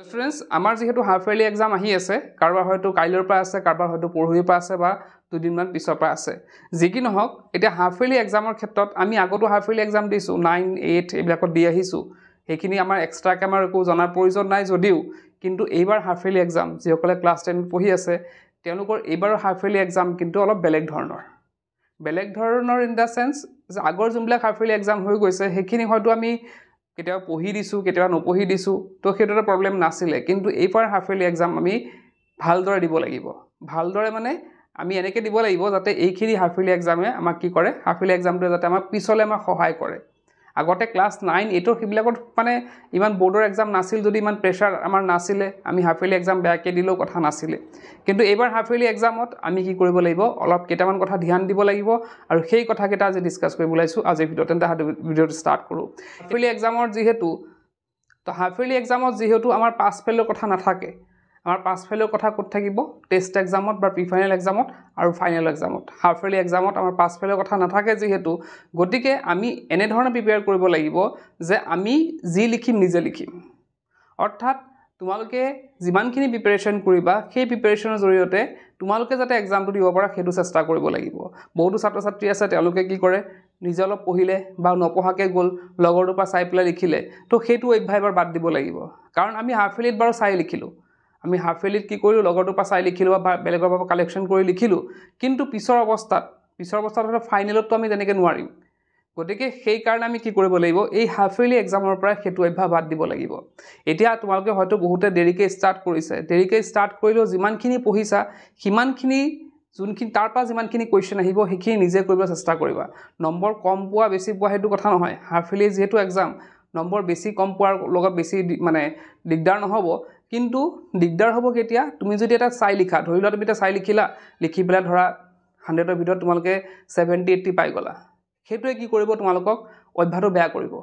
students আমাৰ যেহেতু half yearly exam আহি আছে কাৰোবাৰ হয়তো কাইলৈৰ পৰা আছে কাৰোবাৰ হয়তো পৰহিৰ পৰা আছে বা দুদিনমান পিছৰ পৰা আছে যি কি নহওক এতিয়া হাফ ইয়াৰলি এক্সামৰ ক্ষেত্ৰত আমি আগতো হাফ ইয়াৰলি এক্সাম দিছোঁ 9, 8 এইবিলাকত দি আহিছোঁ সেইখিনি আমাৰ এক্সট্ৰাকৈ আমাৰ একো জনাৰ প্ৰয়োজন নাই যদিও কিন্তু এইবাৰ হাফ ইয়াৰলি এক্সাম যিসকলে ক্লাছ 10 পঢ়ি আছে তেওঁলোকৰ এইবাৰৰ হাফ ইয়াৰলি এক্সাম কিন্তু অলপ বেলেগ ধৰণৰ ইন দ্য চেন্স যে আগৰ যোনবিলাক হাফ ইয়াৰলি এক্সাম হৈ গৈছে সেইখিনি হয়তো আমি কেতিয়াবা পঢ়ি দিছোঁ কেতিয়াবা নপঢ়ি দিছোঁ তো সেইটো এটা প্ৰব্লেম নাছিলে কিন্তু এইবাৰ হাফ ইয়াৰলি এক্সাম আমি ভালদৰে দিব লাগিব ভালদৰে মানে আমি এনেকৈ দিব লাগিব যাতে এইখিনি হাফ ইয়াৰলি এক্সামে আমাক কি কৰে হাফ ইয়াৰলি এক্সামটোৱে যাতে আমাক পিছলৈ আমাক সহায় কৰে আগতে ক্লাছ 9, 8 সেইবিলাকত মানে ইমান বৰ্ডৰ এক্সাম নাছিল যদি ইমান প্ৰেছাৰ আমাৰ নাছিলে আমি হাফ ইয়াৰলি এক্সাম বেয়াকৈ দিলেও কথা নাছিলে কিন্তু এইবাৰ হাফ ইয়াৰলি এক্সামত আমি কি কৰিব লাগিব অলপ কেইটামান কথা ধ্যান দিব লাগিব আৰু সেই কথাকেইটা আজি ডিছকাছ কৰিব ওলাইছোঁ আজিৰ ভিডিঅ'ত তেন্তে ভিডিঅ'টো ষ্টাৰ্ট কৰোঁ হাফ ইয়াৰলি এক্সামৰ যিহেতু আমাৰ পাছ ফেইলৰ কথা নাথাকে আমাৰ পাছ ফেইলৰ কথা ক'ত থাকিব টেষ্ট এক্সামত বা প্ৰি ফাইনেল এক্সামত আৰু ফাইনেল এক্সামত হাফ ইয়াৰলি এক্সামত আমাৰ পাছ ফেইলৰ কথা নাথাকে যিহেতু গতিকে আমি এনেধৰণে প্ৰিপেয়াৰ কৰিব লাগিব যে আমি যি লিখিম নিজে লিখিম অৰ্থাৎ তোমালোকে যিমানখিনি প্ৰিপেৰেশ্যন কৰিবা সেই প্ৰিপেৰেশ্যনৰ জৰিয়তে তোমালোকে যাতে এক্সামটো দিব পাৰা সেইটো চেষ্টা কৰিব লাগিব বহুতো ছাত্ৰ ছাত্ৰী আছে তেওঁলোকে কি কৰে নিজে অলপ পঢ়িলে বা নপঢ়াকৈ গ'ল লগৰটোৰ পৰা চাই পেলাই লিখিলে তো সেইটো অভ্যাস এবাৰ বাদ দিব লাগিব কাৰণ আমি হাফ ইয়াৰলিত বাৰু চাই লিখিলোঁ আমি হাফ ইয়াৰলিত কি কৰিলোঁ লগৰটোৰ পৰা চাই লিখিলোঁ বা বেলেগৰ পৰা কালেকশ্যন কৰি লিখিলোঁ কিন্তু পিছৰ অৱস্থাত হয়তো ফাইনেলততো আমি তেনেকৈ নোৱাৰিম গতিকে সেইকাৰণে আমি কি কৰিব লাগিব এই হাফ ইয়াৰলি এক্সামৰ পৰা সেইটো অভ্যাস বাদ দিব লাগিব এতিয়া তোমালোকে হয়তো বহুতে দেৰিকৈ ষ্টাৰ্ট কৰিলেও যিমানখিনি পঢ়িছা সিমানখিনি যোনখিনি তাৰ পৰা যিমানখিনি কুৱেশ্যন আহিব সেইখিনি নিজে কৰিব চেষ্টা কৰিবা নম্বৰ কম পোৱা বেছি পোৱা সেইটো কথা নহয় হাফ ইয়াৰলি যিহেতু এক্সাম নম্বৰ বেছি কম পোৱাৰ লগত বেছি মানে দিগদাৰ নহ'ব কিন্তু দিগদাৰ হ'ব কেতিয়া তুমি যদি এটা চাই লিখা ধৰি লোৱা তুমি এটা চাই লিখি পেলাই ধৰা 100ৰ ভিতৰত তোমালোকে 70-80 পাই গ'লা সেইটোৱে কি কৰিব তোমালোকক অভ্যাসটো বেয়া কৰিব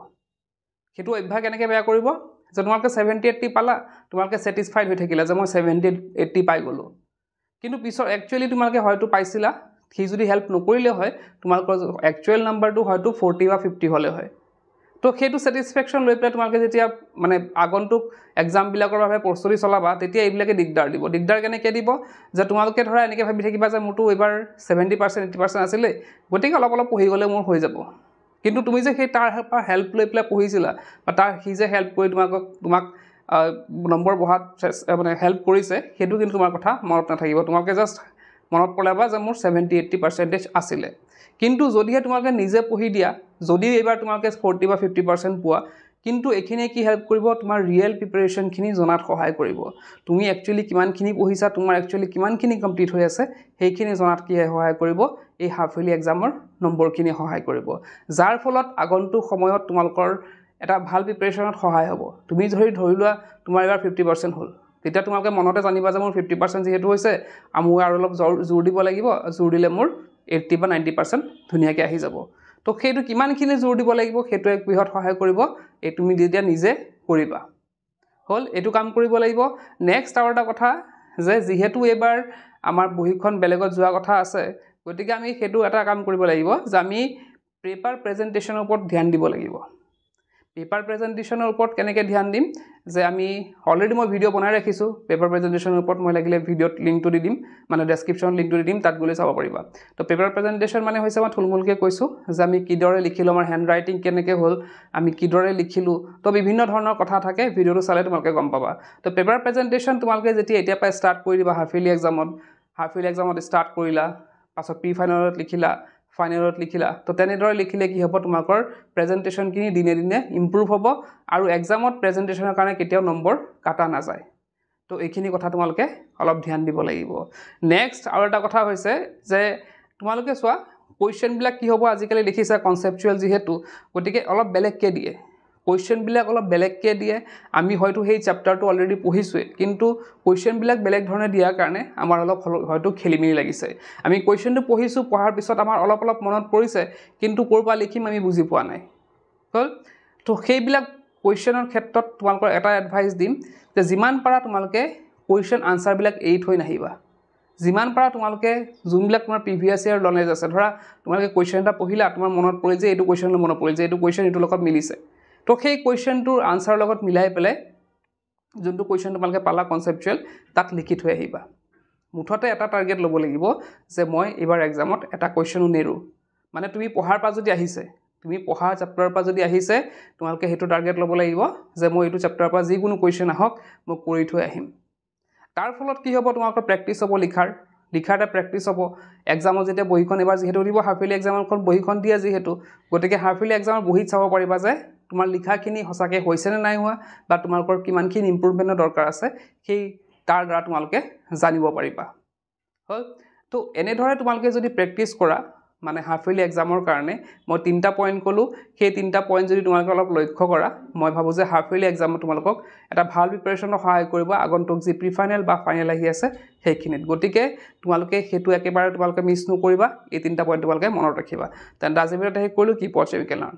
সেইটো অভ্যাস কেনেকৈ বেয়া কৰিব যে তোমালোকে 70-80 পালা তোমালোকে ছেটিছফাইড হৈ থাকিলা যে মই 70-80 পাই গ'লোঁ কিন্তু পিছত একচুৱেলি তোমালোকে হয়তো পাইছিলা সি যদি হেল্প নকৰিলে হয় তোমালোকৰ একচুৱেল নাম্বাৰটো হয়তো 40 বা 50 হ'লে হয় তো সেইটো ছেটিছফেকশ্যন লৈ পেলাই তোমালোকে যেতিয়া মানে আগন্তুক এক্সামবিলাকৰ বাবে প্ৰস্তুতি চলাবা তেতিয়া এইবিলাকে দিগদাৰ কেনেকৈ দিব যে তোমালোকে ধৰা এনেকৈ ভাবি থাকিবা যে মোৰতো এইবাৰ 70% 80% আছিলে গতিকে অলপ পঢ়ি গ'লে মোৰ হৈ যাব কিন্তু তুমি যে সেই তাৰ পৰা হেল্প লৈ পেলাই পঢ়িছিলা বা সি যে হেল্প কৰি তোমাক নম্বৰ বঢ়াত মানে হেল্প কৰিছে সেইটো কিন্তু তোমাৰ কথা মনত নাথাকিব তোমালোকে জাষ্ট মনত পেলাবা যে মোৰ 70-80% আছিলে কিন্তু যদিহে তোমালোকে নিজে পঢ়ি দিয়া যদি এইবাৰ তোমালোকে 40 বা 50% পোৱা কিন্তু এইখিনিয়ে কি হেল্প কৰিব তোমাৰ ৰিয়েল প্ৰিপেৰেশ্যনখিনি জনাত সহায় কৰিব তুমি একচুৱেলি কিমানখিনি পঢ়িছা তোমাৰ একচুৱেলি কিমানখিনি কমপ্লিট হৈ আছে সেইখিনি জনাত কি সহায় কৰিব এই হাফ ইয়াৰলি এক্সামৰ নম্বৰখিনি সহায় কৰিব যাৰ ফলত আগন্তুক সময়ত তোমালোকৰ এটা ভাল প্ৰিপেৰেশ্যনত সহায় হ'ব তুমি ধৰি লোৱা তোমাৰ এইবাৰ 50% হ'ল তেতিয়া তোমালোকে মনতে জানিবা যে মোৰ 50% যিহেতু হৈছে মোৰ আৰু অলপ জোৰ দিব লাগিব জোৰ দিলে মোৰ 80 বা 90% ধুনীয়াকৈ আহি যাব তো সেইটো কিমানখিনি জোৰ দিব লাগিব সেইটো এক বৃহৎ সহায় কৰিব এই তুমি যেতিয়া নিজে কৰিবা হ'ল এইটো কাম কৰিব লাগিব নেক্সট আৰু এটা কথা যে যিহেতু এইবাৰ আমাৰ বহীখন বেলেগত যোৱা কথা আছে গতিকে আমি সেইটো এটা কাম কৰিব লাগিব যে আমি পেপাৰ প্ৰেজেণ্টেশ্যনৰ ওপৰত ধ্যান দিব লাগিব পেপাৰ প্ৰেজেণ্টেশ্যনৰ ওপৰত কেনেকৈ ধ্যান দিম যে আমি অলৰেডি মই ভিডিঅ' বনাই ৰাখিছোঁ পেপাৰ প্ৰেজেণ্টেশ্যনৰ ওপৰত মই লাগিলে ভিডিঅ'ত লিংকটো দি দিম মানে ডেছক্ৰিপশ্যনত লিংকটো দি দিম তাত গ'লে চাব পাৰিবা তো পেপাৰ প্ৰেজেণ্টেশ্যন মানে হৈছে মই থুলমূলকৈ কৈছোঁ যে আমি কিদৰে লিখিলোঁ আমাৰ হেণ্ড ৰাইটিং কেনেকৈ হ'ল আমি কিদৰে লিখিলোঁ তো বিভিন্ন ধৰণৰ কথা থাকে ভিডিঅ'টো চালে তোমালোকে গম পাবা তো পেপাৰ প্ৰেজেণ্টেশ্যন তোমালোকে যেতিয়া এতিয়াৰ পৰা ষ্টাৰ্ট কৰি দিবা হাফ ইয়াৰলি এক্সামত ষ্টাৰ্ট কৰিলা পাছত প্ৰি ফাইনেলত লিখিলা তো তেনেদৰে লিখিলে কি হ'ব তোমালোকৰ প্ৰেজেণ্টেশ্যনখিনি দিনে দিনে ইম্প্ৰুভ হ'ব আৰু এক্সামত প্ৰেজেণ্টেশ্যনৰ কাৰণে কেতিয়াও নম্বৰ কাটা নাযায় তো এইখিনি কথা তোমালোকে অলপ ধ্যান দিব লাগিব নেক্সট আৰু এটা কথা হৈছে যে তোমালোকে চোৱা কুৱেশ্যনবিলাক কি হ'ব আজিকালি দেখিছা কনচেপচুৱেল যিহেতু গতিকে অলপ বেলেগকৈ দিয়ে কুৱেশ্যনবিলাক অলপ বেলেগকৈ দিয়ে আমি হয়তো সেই চেপ্টাৰটো অলৰেডি পঢ়িছোঁৱে কিন্তু কুৱেশ্যনবিলাক বেলেগ ধৰণে দিয়াৰ কাৰণে আমাৰ অলপ হয়তো খেলিমেলি লাগিছে আমি কুৱেশ্যনটো পঢ়াৰ পিছত আমাৰ অলপ মনত পৰিছে কিন্তু ক'ৰ পৰা লিখিম আমি বুজি পোৱা নাই হ'ল তো সেইবিলাক কুৱেশ্যনৰ ক্ষেত্ৰত তোমালোকৰ এটা এডভাইচ দিম যে যিমান পাৰা তোমালোকে কুৱেশ্যন আনচাৰবিলাক এৰি থৈ নাহিবা যিমান পাৰা তোমালোকে যোনবিলাক তোমাৰ প্ৰিভিয়াছ ইয়াৰ নলেজ আছে ধৰা তোমালোকে কুৱেশ্যন এটা পঢ়িলা তোমাৰ মনত পৰিল যে এইটো কুৱেশ্যনলৈ মনত পৰিল যে এইটো কুৱেশ্যন এইটোৰ লগত মিলিছে তো সেই কুৱেশ্যনটোৰ আনচাৰৰ লগত মিলাই পেলাই যোনটো কুৱেশ্যন তোমালোকে পালা কনচেপচুৱেল তাত লিখি থৈ আহিবা মুঠতে এটা টাৰ্গেট ল'ব লাগিব যে মই এইবাৰ এক্সামত এটা কুৱেশ্যনো নেৰোঁ মানে তুমি পঢ়াৰ পৰা যদি আহিছে তুমি পঢ়া চেপ্টাৰৰ পৰা যদি আহিছে তোমালোকে সেইটো টাৰ্গেট ল'ব লাগিব যে মই এইটো চেপ্টাৰৰ পৰা যিকোনো কুৱেশ্যন আহক মই কৰি থৈ আহিম তাৰ ফলত কি হ'ব তোমালোকৰ প্ৰেক্টিছ হ'ব লিখাৰ এটা প্ৰেক্টিছ হ'ব এক্সামত যেতিয়া বহিখন এবাৰ যিহেতু দিব হাফ ইয়াৰলি এক্সামখন বহিখন দিয়ে যিহেতু গতিকে হাফ ইয়াৰলি এক্সামৰ বহিত চাব পাৰিবা যে তোমাৰ লিখাখিনি সঁচাকৈ হৈছেনে নাই হোৱা বা তোমালোকৰ কিমানখিনি ইম্প্ৰুভমেণ্টৰ দৰকাৰ আছে সেই তাৰ দ্বাৰা তোমালোকে জানিব পাৰিবা হয় তো এনেদৰে তোমালোকে যদি প্ৰেক্টিছ কৰা মানে হাফ ইয়াৰলি এক্সামৰ কাৰণে মই 3টা পইণ্ট ক'লোঁ সেই 3টা পইণ্ট যদি তোমালোকে অলপ লক্ষ্য কৰা মই ভাবোঁ যে হাফ ইয়াৰলি এক্সামত তোমালোকক এটা ভাল প্ৰিপাৰেশ্যনত সহায় কৰিব আগন্তুক যি প্ৰি ফাইনেল বা ফাইনেল আহি আছে সেইখিনিত গতিকে তোমালোকে সেইটো একেবাৰে তোমালোকে মিছ নকৰিবা এই 3টা পইণ্ট তোমালোকে মনত ৰাখিবা তেন্তে আজিৰ ভিডিঅ'ত আহি কৰিলোঁ কি পঢ়িছে উই কেন লাৰ্ণ